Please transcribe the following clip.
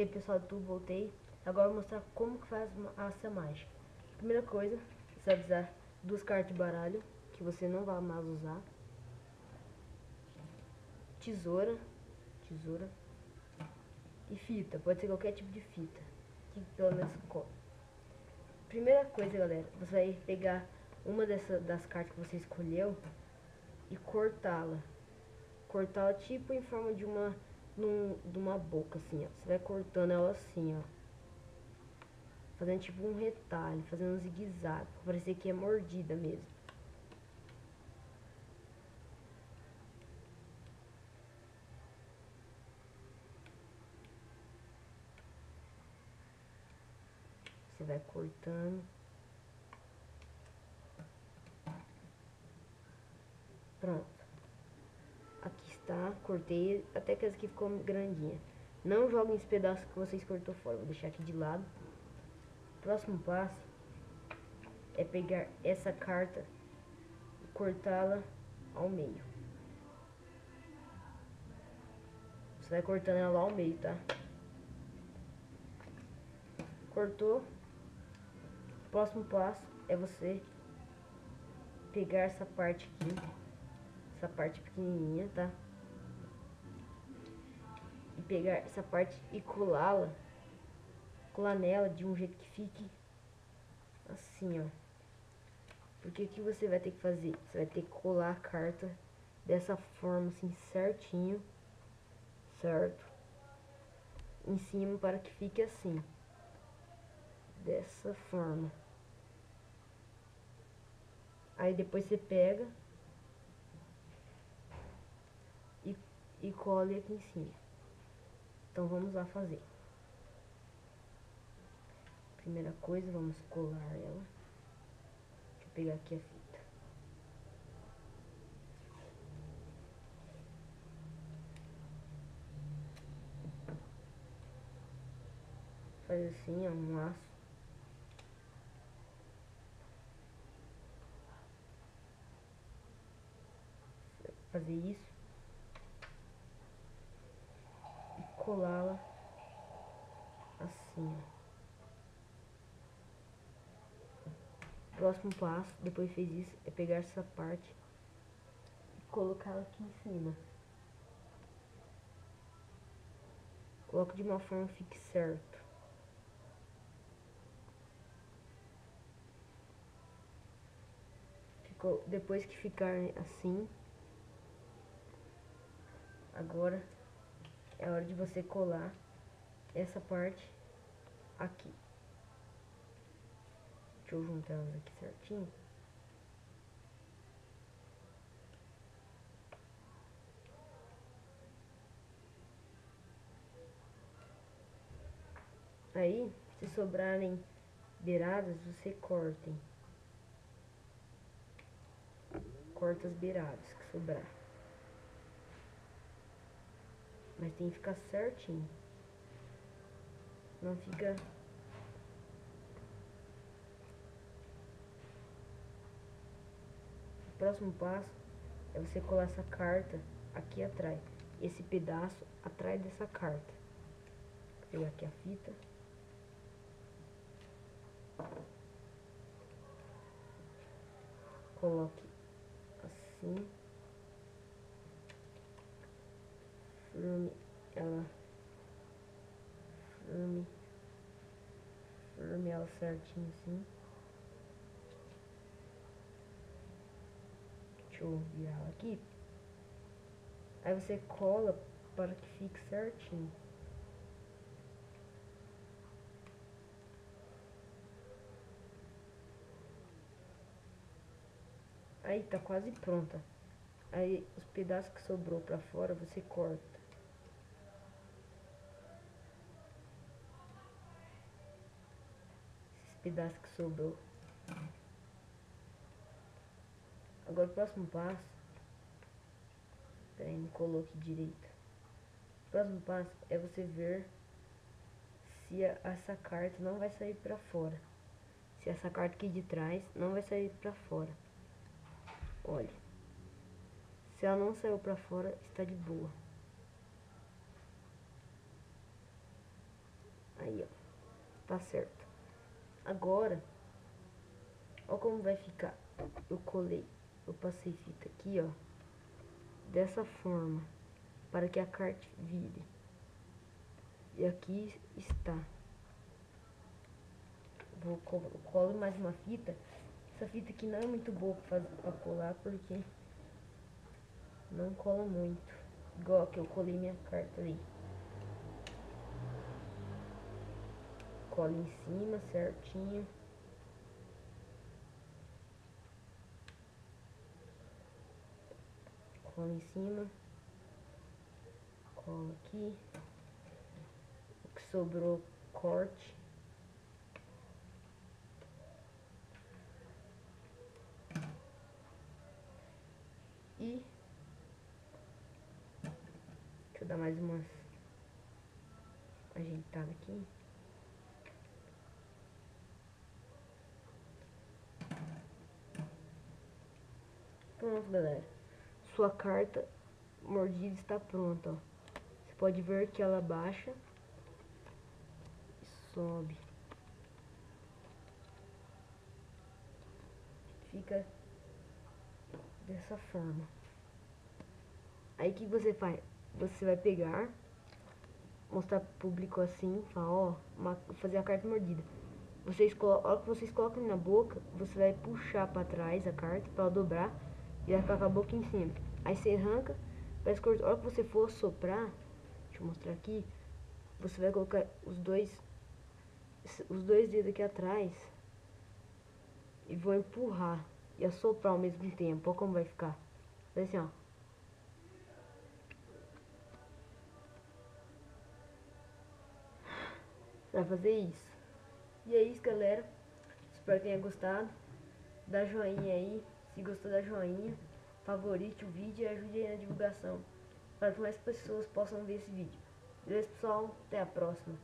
E aí pessoal, tudo, voltei. Agora eu vou mostrar como que faz essa mágica. Primeira coisa, você vai precisar duas cartas de baralho, que você não vai mais usar. Tesoura e fita, pode ser qualquer tipo de fita, que pelo menos cola. Primeira coisa, galera, você vai pegar uma das cartas que você escolheu e cortá-la. Cortá-la tipo em forma de uma boca, assim, ó. Você vai cortando ela assim, ó. Fazendo tipo um retalho, fazendo um zigue-zague, pra parecer que é mordida mesmo. Você vai cortando. Pronto. Aqui está, cortei, até que essa aqui ficou grandinha. Não joguem esse pedaço que vocês cortou fora, vou deixar aqui de lado. Próximo passo é pegar essa carta e cortá-la ao meio. Você vai cortando ela ao meio, tá? Cortou. Próximo passo é você pegar essa parte aqui, essa parte pequenininha, tá? E pegar essa parte e colar nela de um jeito que fique assim, ó. Porque o que você vai ter que fazer? Você vai ter que colar a carta dessa forma, assim, certinho, certo? Em cima para que fique assim, dessa forma. Aí depois você pega e cola aqui em cima. Então vamos lá fazer. Primeira coisa, vamos colar ela. Deixa eu pegar aqui a fita. Faz assim, ó, um laço. Fazer isso. E colá-la assim, ó. Próximo passo, depois fez isso, é pegar essa parte e colocá-la aqui em cima. Coloca de uma forma que fique certo. Ficou, depois que ficar assim, agora é hora de você colar essa parte aqui. Deixa eu juntar elas aqui certinho. Aí, se sobrarem beiradas, você cortem. Corta as beiradas que sobrar. Mas tem que ficar certinho. Não fica... O próximo passo é você colar essa carta aqui atrás. Esse pedaço atrás dessa carta. Vou pegar aqui a fita. Coloque assim. Firme ela. Firme ela certinho assim. Deixa eu virar ela aqui. Aí você cola para que fique certinho. Aí tá quase pronta. Aí os pedaços que sobrou pra fora você corta. Esses pedaços que sobrou. Agora o próximo passo. Peraí, não coloque direito. O próximo passo é você ver se essa carta não vai sair pra fora. Se essa carta aqui de trás não vai sair pra fora. Olha. Se ela não saiu pra fora, está de boa. Aí, ó. Tá certo. Agora, ó como vai ficar. Eu passei fita aqui, ó. Dessa forma. Para que a carta vire. E aqui está. Colo mais uma fita. Essa fita aqui não é muito boa pra colar, porque não cola muito. Igual que eu colei minha carta ali. Cola em cima certinho. Cola em cima. Cola aqui. O que sobrou, corte. E deixa eu dar mais umas ajeitada aqui. Pronto, galera. Sua carta mordida está pronta, ó. Você pode ver que ela baixa e sobe. Fica dessa forma. Aí o que você faz? Você vai pegar, mostrar pro público assim, falar, ó, fazer a carta mordida. A hora que vocês colocam na boca, você vai puxar pra trás a carta pra ela dobrar e vai ficar com a boca em cima. Aí você arranca, parece que a hora que você for soprar, deixa eu mostrar aqui, você vai colocar os dois dedos aqui atrás e vou empurrar e assoprar ao mesmo tempo. Olha como vai ficar. Vai assim, ó. Vai fazer isso. E é isso, galera. Espero que tenha gostado. Dá joinha aí. Se gostou, dá joinha. Favorite o vídeo e ajude aí na divulgação, para que mais pessoas possam ver esse vídeo. Beleza, pessoal? Até a próxima.